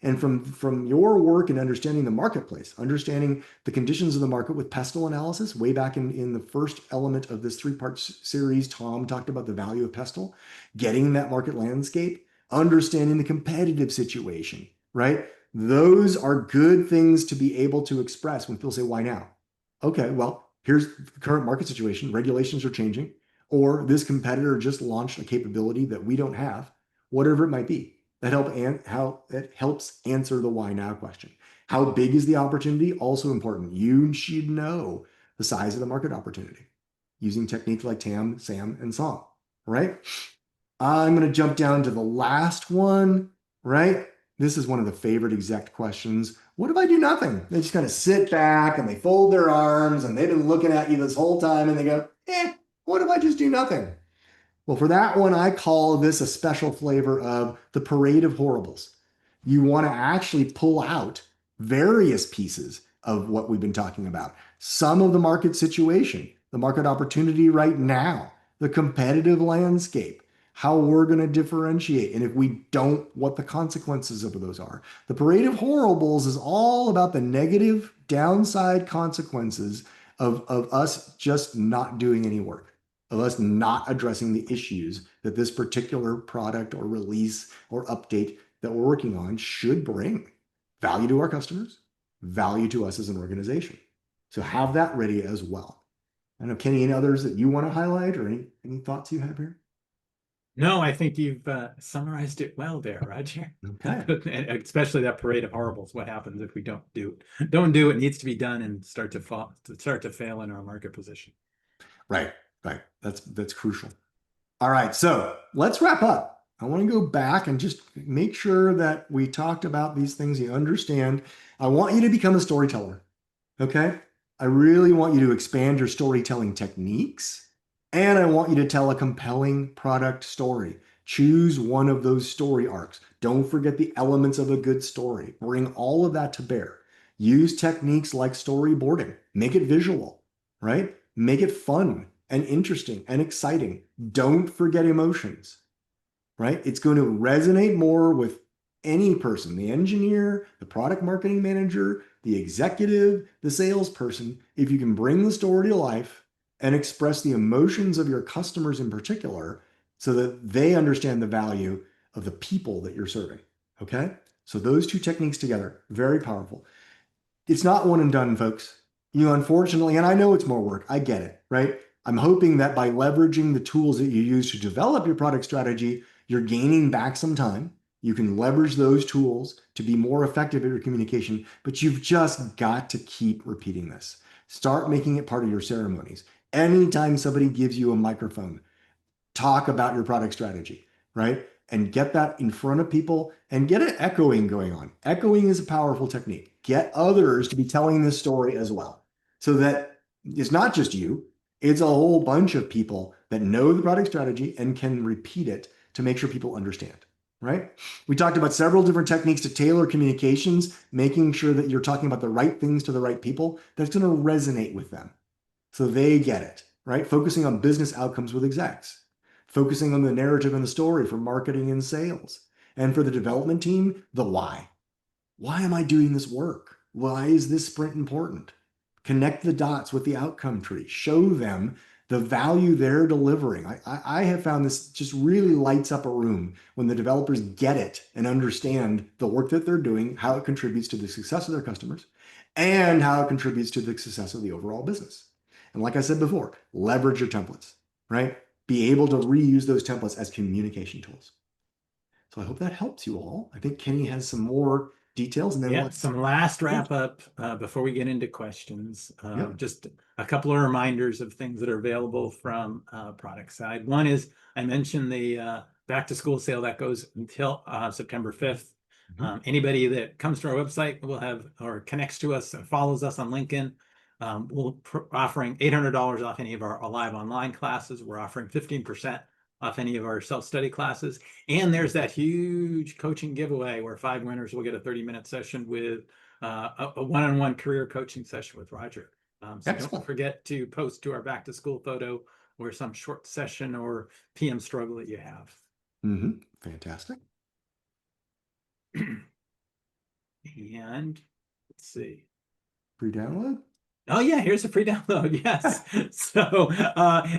And from your work and understanding the marketplace, understanding the conditions of the market with pestle analysis, way back in the first element of this three-part series, Tom talked about the value of pestle, getting that market landscape, understanding the competitive situation, right? Those are good things to be able to express when people say, why now? Okay, well, here's the current market situation. Regulations are changing, or this competitor just launched a capability that we don't have, whatever it might be. How it helps answer the why now question. How big is the opportunity? Also important. You should know the size of the market opportunity using techniques like TAM, SAM, and SOM, right? I'm going to jump down to the last one, right? This is one of the favorite exec questions. What if I do nothing? They just kind of sit back and they fold their arms and they've been looking at you this whole time and they go, what if I just do nothing? Well, for that one, I call this a special flavor of the parade of horribles. You want to actually pull out various pieces of what we've been talking about. Some of the market situation, the market opportunity right now, the competitive landscape, how we're going to differentiate, and if we don't, what the consequences of those are. The parade of horribles is all about the negative downside consequences of us just not doing any work, of us not addressing the issues that this particular product or release or update that we're working on should bring value to our customers, value to us as an organization. So have that ready as well. I don't know, Kenny, any others that you want to highlight or any thoughts you have here? No, I think you've summarized it well there, Roger. Okay. And especially that parade of horribles. What happens if we don't do it? Don't do it needs to be done and start to fail in our market position. Right, right. That's crucial. All right, so let's wrap up. I want to go back and just make sure that we talked about these things you understand. I want you to become a storyteller. Okay. I really want you to expand your storytelling techniques, and I want you to tell a compelling product story. Choose one of those story arcs. Don't forget the elements of a good story. Bring all of that to bear. Use techniques like storyboarding. Make it visual, right? Make it fun and interesting and exciting. Don't forget emotions, right? It's going to resonate more with any person, the engineer, the product marketing manager, the executive, the salesperson, if you can bring the story to life and express the emotions of your customers in particular so that they understand the value of the people that you're serving. Okay. So those two techniques together, very powerful. It's not one and done, folks. Unfortunately, and I know it's more work. I get it, right? I'm hoping that by leveraging the tools that you use to develop your product strategy, you're gaining back some time. You can leverage those tools to be more effective at your communication, but you've just got to keep repeating this. Start making it part of your ceremonies. Anytime somebody gives you a microphone, talk about your product strategy, right? and get that in front of people and get an echoing going on. Echoing is a powerful technique. Get others to be telling this story as well, so that it's not just you, it's a whole bunch of people that know the product strategy and can repeat it to make sure people understand, right? We talked about several different techniques to tailor communications, making sure that you're talking about the right things to the right people that's going to resonate with them so they get it, right? Focusing on business outcomes with execs, focusing on the narrative and the story for marketing and sales. And for the development team, the why. Why am I doing this work? Why is this sprint important? Connect the dots with the outcome tree. Show them the value they're delivering. I have found this just really lights up a room when the developers get it and understand the work that they're doing, how it contributes to the success of their customers, and how it contributes to the success of the overall business. And like I said before, leverage your templates, right? Be able to reuse those templates as communication tools. So I hope that helps you all. I think Kenny has some more details, and then Yeah, let's. some last wrap up before we get into questions. Just a couple of reminders of things that are available from Productside. One is I mentioned the back to school sale that goes until September 5th. Anybody that comes to our website will have or connects to us, follows us on LinkedIn. We're offering $800 off any of our live online classes. We're offering 15% off any of our self-study classes. And there's that huge coaching giveaway where 5 winners will get a 30-minute session with a one-on-one career coaching session with Roger. So don't forget to post to our back to school photo or some short session or PM struggle that you have. Fantastic. And let's see. Free download? Oh yeah, here's a free download. Yes. So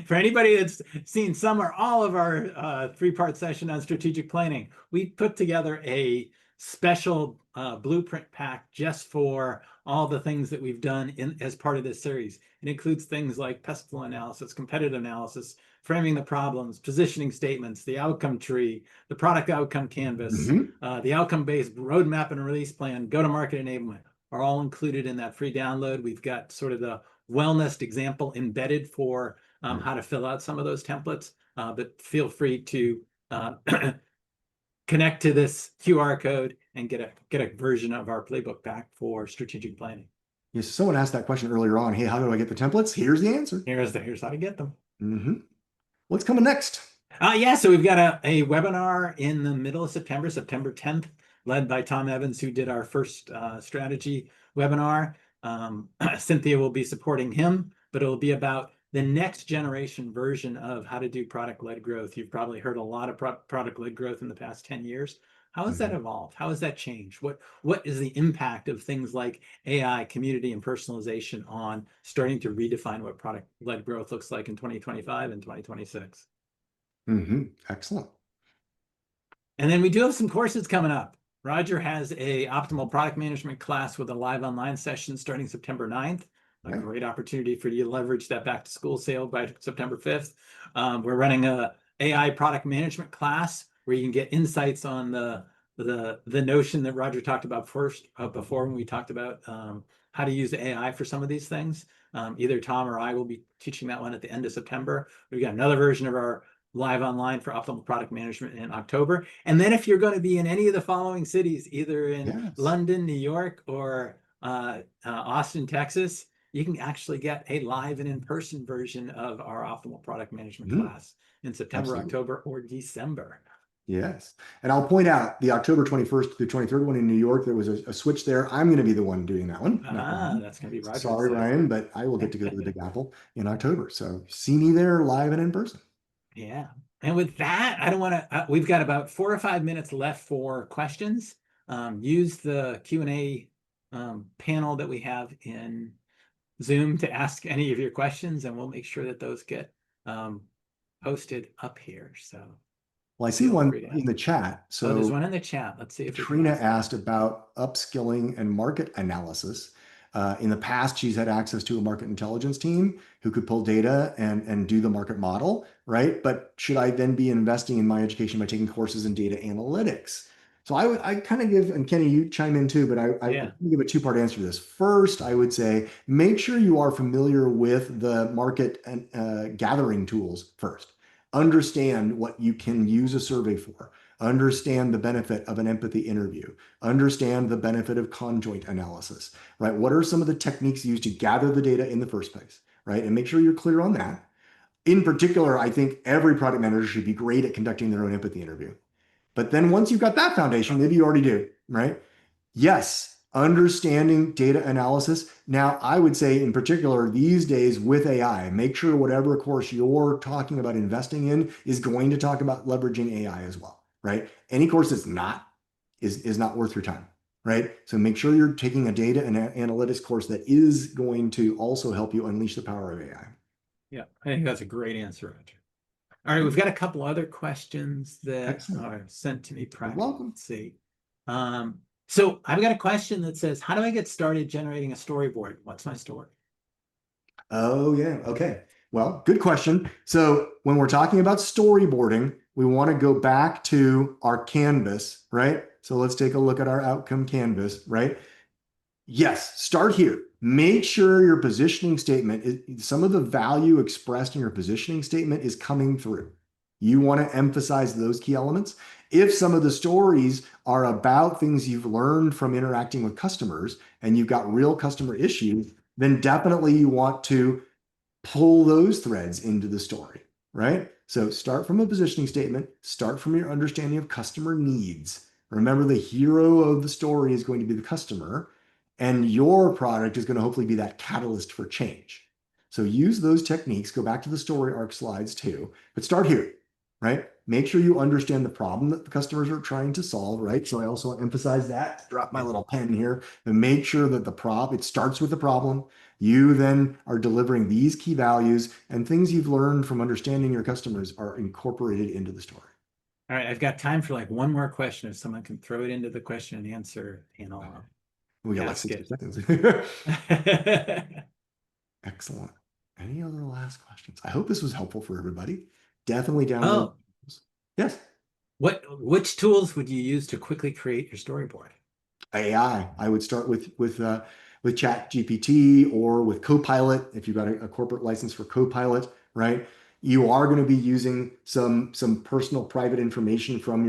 for anybody that's seen some or all of our 3-part session on strategic planning, we put together a special blueprint pack just for all the things that we've done as part of this series. It includes things like pest flow analysis, competitive analysis, framing the problems, positioning statements, the outcome tree, the product outcome canvas, the outcome-based roadmap and release plan, go-to-market enablement are all included in that free download. We've got sort of the wellness example embedded for how to fill out some of those templates, but feel free to connect to this QR code and get a version of our playbook pack for strategic planning. Yes, someone asked that question earlier on. Hey, how do I get the templates? Here's the answer. Here's how to get them. What's coming next? Yeah, so we've got a webinar in the middle of September, September 10th, led by Tom Evans, who did our first strategy webinar. Cynthia will be supporting him, but it'll be about the next generation version of how to do product-led growth. You've probably heard a lot of product-led growth in the past 10 years. How has that evolved? How has that changed? What is the impact of things like AI, community, and personalization on starting to redefine what product-led growth looks like in 2025 and 2026? Excellent. And then we do have some courses coming up. Roger has a optimal product management class with a live online session starting September 9th. A great opportunity for you to leverage that back to school sale by September 5th. We're running a AI product management class where you can get insights on the notion that Roger talked about before when we talked about how to use AI for some of these things. Either Tom or I will be teaching that one at the end of September. We've got another version of our live online for optimal product management in October. And then if you're going to be in any of the following cities, either in London, New York, or Austin, Texas, you can actually get a live and in-person version of our optimal product management class in September, October, or December. Yes. And I'll point out the October 21st through 23rd one in New York, there was a switch there. I'm going to be the one doing that one. That's going to be Roger. Sorry, Ryan, but I will get to go to the Big Apple in October. So see me there live and in person. Yeah. And with that, I don't want to, we've got about 4 or 5 minutes left for questions. Use the Q&A panel that we have in Zoom to ask any of your questions, and we'll make sure that those get posted up here. So, well, I see one in the chat. So there's one in the chat. Let's see if Trina asked about upskilling and market analysis. In the past, she's had access to a market intelligence team who could pull data and do the market model, right? But should I then be investing in my education by taking courses in data analytics? So I kind of give, and Kenny, you chime in too, but I give a 2-part answer to this. First, I would say, make sure you are familiar with the market and gathering tools first. Understand what you can use a survey for. Understand the benefit of an empathy interview. Understand the benefit of conjoint analysis, right? What are some of the techniques used to gather the data in the first place, right? And make sure you're clear on that. In particular, I think every product manager should be great at conducting their own empathy interview. But then once you've got that foundation, maybe you already do, right? Yes, understanding data analysis. Now, I would say in particular these days with AI, make sure whatever course you're talking about investing in is going to talk about leveraging AI as well, right? Any course that's not is not worth your time, right? So make sure you're taking a data and analytics course that is going to also help you unleash the power of AI. Yeah, I think that's a great answer, Roger. All right, we've got a couple other questions that Excellent. are sent to me You're privately. welcome. Let's see. So I've got a question that says, how do I get started generating a storyboard? What's my story? Oh, yeah. Okay. Well, good question. So when we're talking about storyboarding, we want to go back to our canvas, right? So let's take a look at our outcome canvas, right? Yes, start here. Make sure your positioning statement, some of the value expressed in your positioning statement is coming through. You want to emphasize those key elements. If some of the stories are about things you've learned from interacting with customers and you've got real customer issues, then definitely you want to pull those threads into the story, right? So start from a positioning statement, start from your understanding of customer needs. Remember, the hero of the story is going to be the customer, and your product is going to hopefully be that catalyst for change. So use those techniques, go back to the story arc slides too, but start here, right? Make sure you understand the problem that the customers are trying to solve, right? So I also emphasize that, drop my little pen here, and make sure that it starts with the problem. You then are delivering these key values, and things you've learned from understanding your customers are incorporated into the story. All right, I've got time for like one more question. If someone can throw it into the question and answer panel, We got like ask 60 it. seconds. Excellent. Any other last questions? I hope this was helpful for everybody. Definitely download. Oh, Yes. which tools would you use to quickly create your storyboard? AI. I would start with Chat GPT or with Copilot if you've got a corporate license for Copilot, right? You are going to be using some personal private information from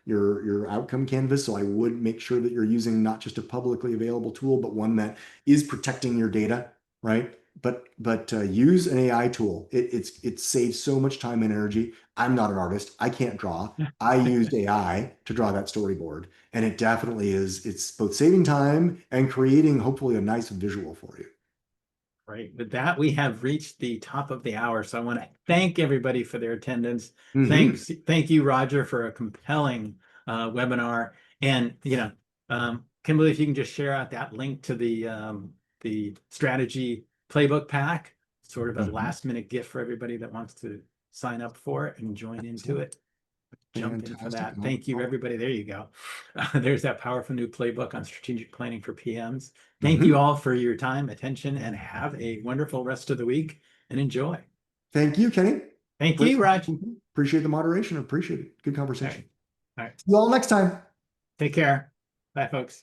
your outcome canvas. So I would make sure that you're using not just a publicly available tool, but one that is protecting your data, right? But use an AI tool. It saves so much time and energy. I'm not an artist. I can't draw. I used AI to draw that storyboard. And it definitely is, it's both saving time and creating hopefully a nice visual for you. Right. With that, we have reached the top of the hour. So I want to thank everybody for their attendance. Mhm. Thank you, Roger, for a compelling webinar. And Kimberly, if you can just share out that link to the strategy playbook pack, sort of a Mhm. last minute gift for everybody that wants to sign up for it and join into Excellent. it. Jump in for Fantastic. that. Thank you, everybody. There you go. There's that powerful new playbook on strategic planning for PMs. Thank you Mhm. all for your time, attention, and have a wonderful rest of the week and enjoy. Thank you, Kenny. Thank Great. you, Raj. Appreciate the moderation. Appreciate it. Good All right. conversation. All right. See you all next time. Take care. Bye, folks.